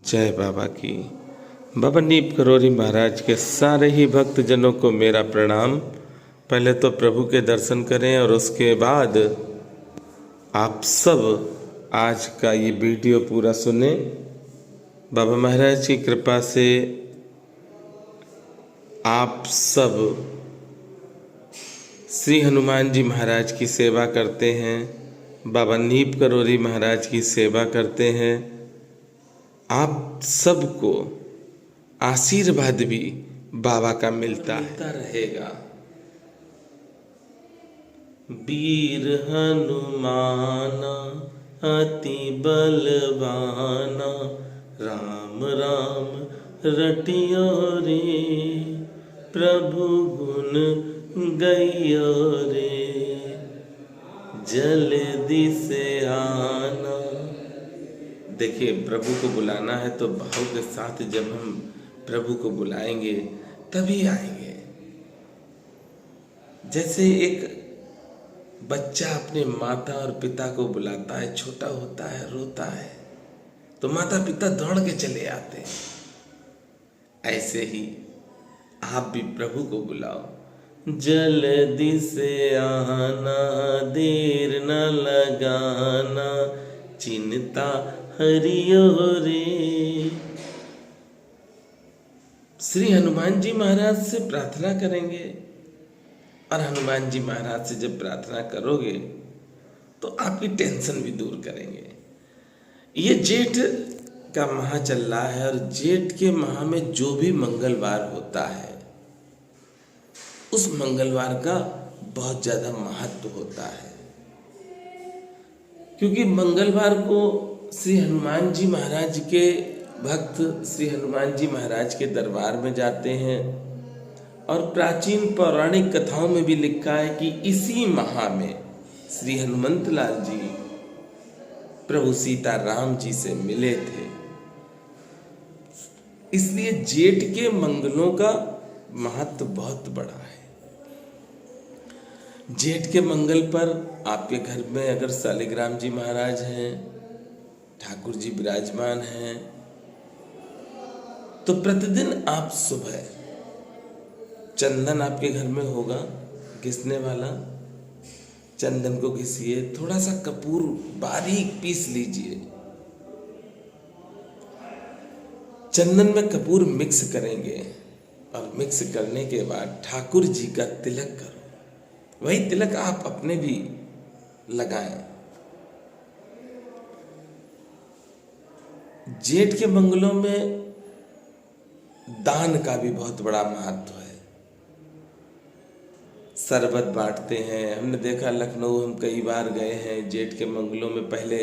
जय बाबा की। बाबा नीप करोरी महाराज के सारे ही भक्त जनों को मेरा प्रणाम। पहले तो प्रभु के दर्शन करें और उसके बाद आप सब आज का ये वीडियो पूरा सुने। बाबा महाराज की कृपा से आप सब श्री हनुमान जी महाराज की सेवा करते हैं, बाबा नीप करोरी महाराज की सेवा करते हैं। आप सबको आशीर्वाद भी बाबा का मिलता रहेगा। वीर हनुमाना अति बलवाना, राम राम रटियो रे, प्रभु गुण गइयो रे, जल्दी से आना। देखिए, प्रभु को बुलाना है तो भाव के साथ जब हम प्रभु को बुलाएंगे तभी आएंगे। जैसे एक बच्चा अपने माता और पिता को बुलाता है, छोटा होता है, रोता है, तो माता पिता दौड़ के चले आते हैं। ऐसे ही आप भी प्रभु को बुलाओ, जल्दी से आना, देर न लगाना, चिंता हरियो रे। श्री हनुमान जी महाराज से प्रार्थना करेंगे, और हनुमान जी महाराज से जब प्रार्थना करोगे तो आपकी टेंशन भी दूर करेंगे। ये जेठ का माह चल रहा है, और जेठ के माह में जो भी मंगलवार होता है उस मंगलवार का बहुत ज़्यादा महत्व होता है, क्योंकि मंगलवार को श्री हनुमान जी महाराज के भक्त श्री हनुमान जी महाराज के दरबार में जाते हैं। और प्राचीन पौराणिक कथाओं में भी लिखा है कि इसी माह में श्री हनुमंत लाल जी प्रभु सीता राम जी से मिले थे। इसलिए जेठ के मंगलों का महत्व बहुत बड़ा है। जेठ के मंगल पर आपके घर में अगर शालिग्राम जी महाराज हैं, ठाकुर जी विराजमान हैं, तो प्रतिदिन आप सुबह चंदन आपके घर में होगा घिसने वाला, चंदन को घिसिए, थोड़ा सा कपूर बारीक पीस लीजिए, चंदन में कपूर मिक्स करेंगे, और मिक्स करने के बाद ठाकुर जी का तिलक करो। वही तिलक आप अपने भी लगाएं। जेठ के मंगलों में दान का भी बहुत बड़ा महत्व है। शरबत बांटते हैं। हमने देखा, लखनऊ हम कई बार गए हैं जेठ के मंगलों में। पहले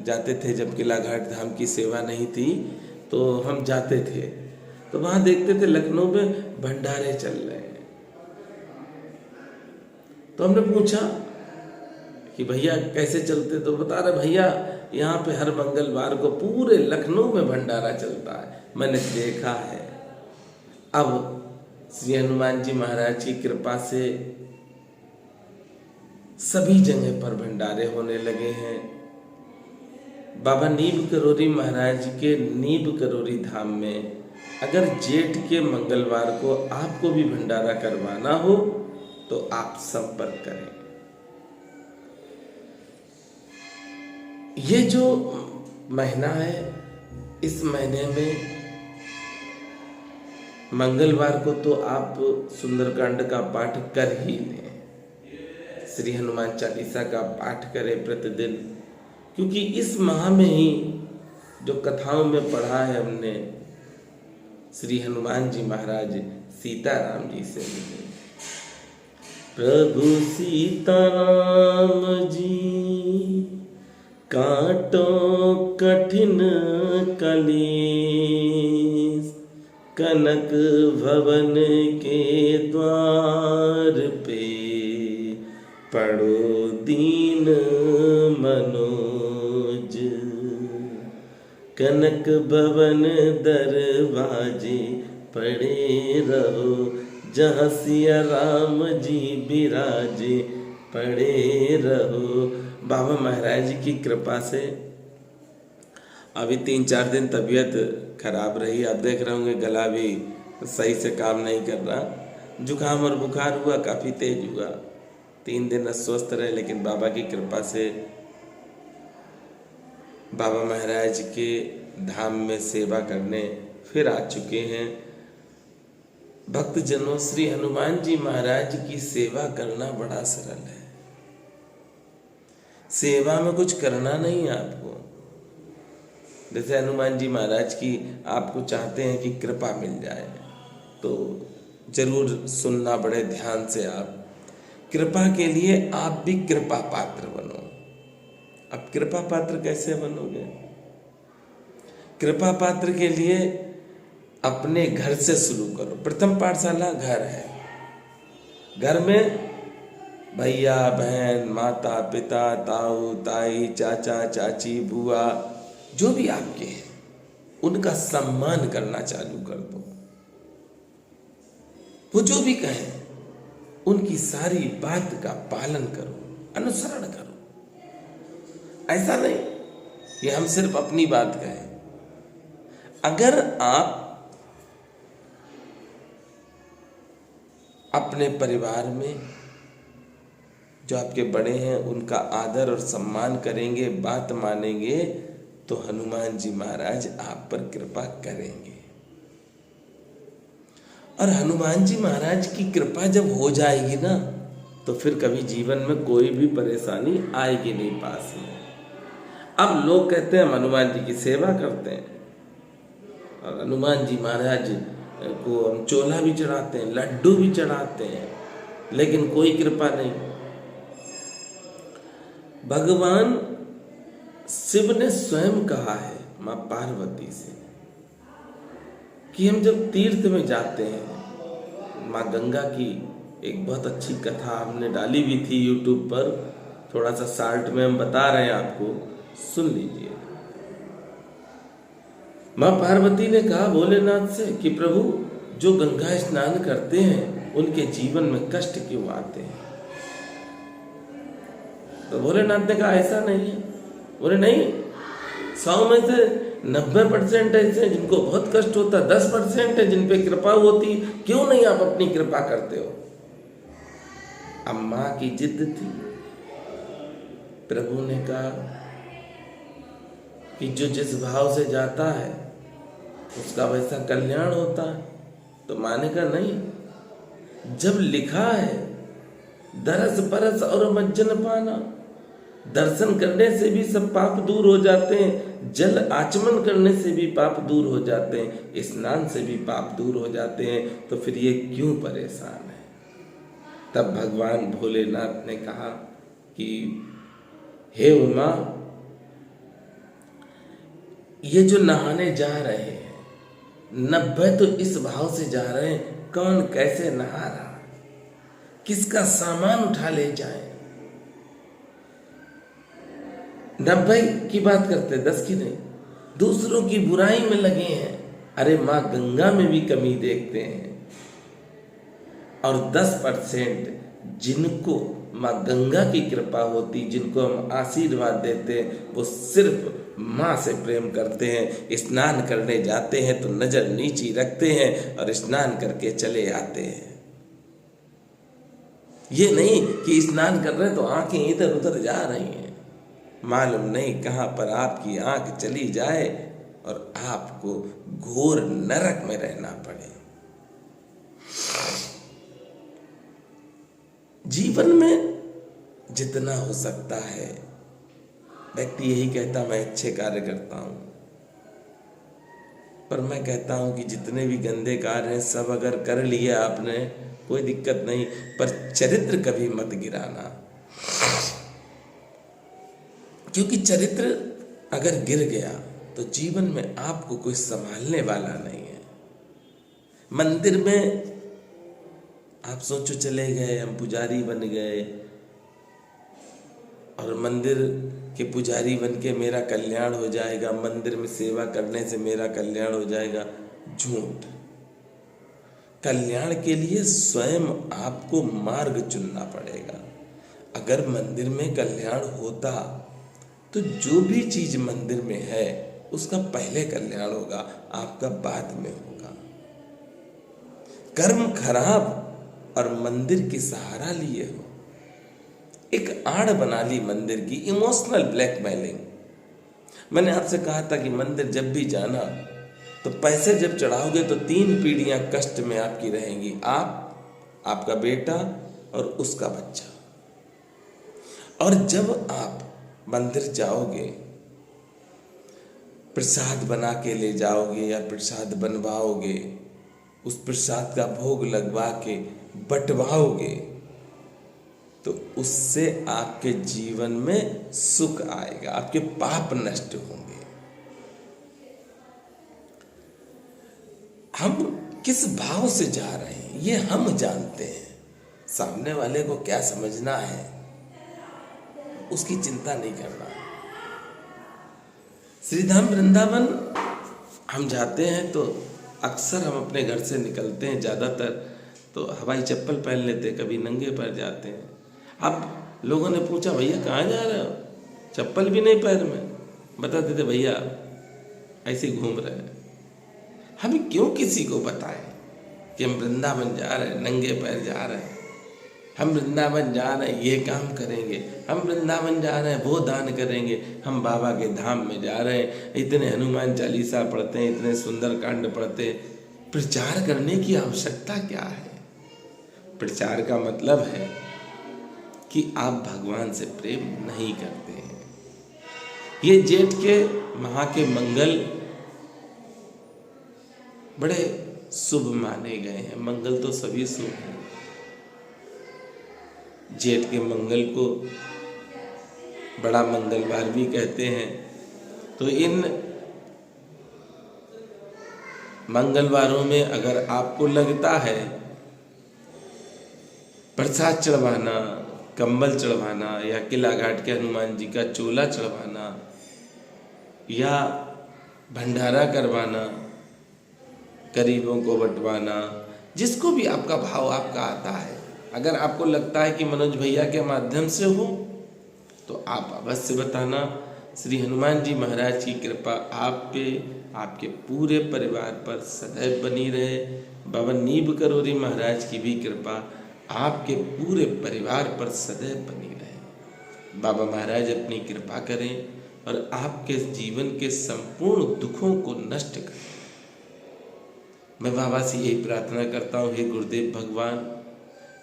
जाते थे जब किला घाट धाम की सेवा नहीं थी तो हम जाते थे, तो वहाँ देखते थे लखनऊ में भंडारे चल रहे हैं। तो हमने पूछा कि भैया कैसे चलते, तो बता रहे भैया यहाँ पे हर मंगलवार को पूरे लखनऊ में भंडारा चलता है। मैंने देखा है। अब श्री हनुमान जी महाराज की कृपा से सभी जगह पर भंडारे होने लगे हैं। बाबा नीप करोरी महाराज के नीप करोरी धाम में अगर जेठ के मंगलवार को आपको भी भंडारा करवाना हो तो आप संपर्क करें। ये जो महीना है, इस महीने में मंगलवार को तो आप सुंदरकांड का पाठ कर ही लें, श्री हनुमान चालीसा का पाठ करें प्रतिदिन, क्योंकि इस माह में ही जो कथाओं में पढ़ा है हमने, श्री हनुमान जी महाराज सीताराम जी से मिले। प्रभु सीताराम जी काटो कठिन कलेश, कनक भवन के द्वार पे पड़ो दीन मनोज, कनक भवन दरवाजे पड़े रहो, जहाँ सिया राम जी विराजे पड़े रहो। बाबा महाराज की कृपा से अभी 3-4 दिन तबीयत खराब रही। आप देख रहे होंगे गला भी सही से काम नहीं कर रहा, जुकाम और बुखार हुआ, काफ़ी तेज हुआ। 3 दिन अस्वस्थ रहे, लेकिन बाबा की कृपा से बाबा महाराज के धाम में सेवा करने फिर आ चुके हैं। भक्तजनों, श्री हनुमान जी महाराज की सेवा करना बड़ा सरल है। सेवा में कुछ करना नहीं है आपको। जैसे हनुमान जी महाराज की आपको चाहते हैं कि कृपा मिल जाए, तो जरूर सुनना बड़े ध्यान से। आप कृपा के लिए आप भी कृपा पात्र बनो। अब कृपा पात्र कैसे बनोगे? कृपा पात्र के लिए अपने घर से शुरू करो। प्रथम पाठशाला घर है। घर में भैया बहन, माता पिता, ताऊ ताई, चाचा चाची, बुआ, जो भी आपके हैं, उनका सम्मान करना चालू कर दो। वो जो भी कहें उनकी सारी बात का पालन करो, अनुसरण करो। ऐसा नहीं कि हम सिर्फ अपनी बात कहें। अगर आप अपने परिवार में जो आपके बड़े हैं उनका आदर और सम्मान करेंगे, बात मानेंगे, तो हनुमान जी महाराज आप पर कृपा करेंगे। और हनुमान जी महाराज की कृपा जब हो जाएगी ना, तो फिर कभी जीवन में कोई भी परेशानी आएगी नहीं पास में। अब लोग कहते हैं हम हनुमान जी की सेवा करते हैं, और हनुमान जी महाराज को हम चोला भी चढ़ाते हैं, लड्डू भी चढ़ाते हैं, लेकिन कोई कृपा नहीं। भगवान शिव ने स्वयं कहा है मां पार्वती से कि हम जब तीर्थ में जाते हैं, मां गंगा की एक बहुत अच्छी कथा हमने डाली भी थी YouTube पर, थोड़ा सा शार्ट में हम बता रहे हैं आपको, सुन लीजिए। मां पार्वती ने कहा भोलेनाथ से कि प्रभु, जो गंगा स्नान करते हैं उनके जीवन में कष्ट क्यों आते हैं? तो भोलेनाथ ने कहा ऐसा नहीं है। बोले नहीं, 100 में से 90% ऐसे हैं जिनको बहुत कष्ट होता, 10% है जिन पे कृपा होती, क्यों नहीं आप अपनी कृपा करते हो? अब मां की जिद थी। प्रभु ने कहा कि जो जिस भाव से जाता है उसका वैसा कल्याण होता है। तो माने का नहीं, जब लिखा है दरस परस और मज्जन पाना, दर्शन करने से भी सब पाप दूर हो जाते हैं, जल आचमन करने से भी पाप दूर हो जाते हैं, स्नान से भी पाप दूर हो जाते हैं, तो फिर ये क्यों परेशान है? तब भगवान भोलेनाथ ने कहा कि हे उमा, ये जो नहाने जा रहे हैं 90 तो इस भाव से जा रहे हैं, कौन कैसे नहा रहा, किसका सामान उठा ले जाए। 90 की बात करते, 10 की नहीं। दूसरों की बुराई में लगे हैं। अरे माँ गंगा में भी कमी देखते हैं। और 10% जिनको माँ गंगा की कृपा होती, जिनको हम आशीर्वाद देते हैं, वो सिर्फ माँ से प्रेम करते हैं। स्नान करने जाते हैं तो नजर नीची रखते हैं और स्नान करके चले आते हैं। ये नहीं कि स्नान कर रहे हैं तो आंखें इधर उधर जा रही हैं, मालूम नहीं कहां पर आपकी आंख चली जाए और आपको घोर नरक में रहना पड़े। जीवन में जितना हो सकता है, व्यक्ति यही कहता मैं अच्छे कार्य करता हूं, पर मैं कहता हूं कि जितने भी गंदे कार्य हैं सब अगर कर लिए आपने, कोई दिक्कत नहीं, पर चरित्र कभी मत गिराना। क्योंकि चरित्र अगर गिर गया तो जीवन में आपको कोई संभालने वाला नहीं है। मंदिर में आप सोचो चले गए, हम पुजारी बन गए और मंदिर के पुजारी बन के मेरा कल्याण हो जाएगा, मंदिर में सेवा करने से मेरा कल्याण हो जाएगा। झूठ। कल्याण के लिए स्वयं आपको मार्ग चुनना पड़ेगा। अगर मंदिर में कल्याण होता तो जो भी चीज मंदिर में है उसका पहले कल्याण होगा, आपका बाद में होगा। कर्म खराब और मंदिर की सहारा लिए हो, एक आड़ बना ली मंदिर की, इमोशनल ब्लैकमेलिंग। मैंने आपसे कहा था कि मंदिर जब भी जाना तो पैसे जब चढ़ाओगे तो 3 पीढ़ियां कष्ट में आपकी रहेंगी, आप, आपका बेटा और उसका बच्चा। और जब आप मंदिर जाओगे, प्रसाद बना के ले जाओगे या प्रसाद बनवाओगे, उस प्रसाद का भोग लगवा के बंटवाओगे, तो उससे आपके जीवन में सुख आएगा, आपके पाप नष्ट होंगे। हम किस भाव से जा रहे हैं ये हम जानते हैं, सामने वाले को क्या समझना है उसकी चिंता नहीं करना। श्रीधाम वृंदावन हम जाते हैं तो अक्सर हम अपने घर से निकलते हैं, ज़्यादातर तो हवाई चप्पल पहन लेते, कभी नंगे पैर जाते हैं। अब लोगों ने पूछा भैया कहाँ जा रहे हो, चप्पल भी नहीं पैर में, बताते थे भैया ऐसे ही घूम रहे हैं। हम क्यों किसी को बताएं कि हम वृंदावन जा रहे हैं, नंगे पैर जा रहे हैं, हम वृंदावन जा रहे हैं, ये काम करेंगे, हम वृंदावन जा रहे हैं, वो दान करेंगे, हम बाबा के धाम में जा रहे हैं, इतने हनुमान चालीसा पढ़ते हैं, इतने सुंदर कांड पढ़ते हैं। प्रचार करने की आवश्यकता क्या है? प्रचार का मतलब है कि आप भगवान से प्रेम नहीं करते हैं। ये जेठ के माह के मंगल बड़े शुभ माने गए हैं, मंगल तो सभी शुभ हैं। जेठ के मंगल को बड़ा मंगलवार भी कहते हैं। तो इन मंगलवारों में अगर आपको लगता है प्रसाद चढ़वाना, कंबल चढ़वाना या किला घाट के हनुमान जी का चोला चढ़वाना या भंडारा करवाना, गरीबों को बंटवाना, जिसको भी आपका भाव आपका आता है, अगर आपको लगता है कि मनोज भैया के माध्यम से हो तो आप अवश्य बताना। श्री हनुमान जी महाराज की कृपा आप पे, आपके पूरे परिवार पर सदैव बनी रहे। बाबा नीब करोरी महाराज की भी कृपा आपके पूरे परिवार पर सदैव बनी रहे। बाबा महाराज अपनी कृपा करें और आपके जीवन के संपूर्ण दुखों को नष्ट करें। मैं बाबा से यही प्रार्थना करता हूँ, हे गुरुदेव भगवान,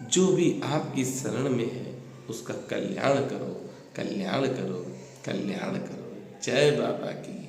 जो भी आपकी शरण में है उसका कल्याण करो, कल्याण करो, कल्याण करो। जय बाबा की।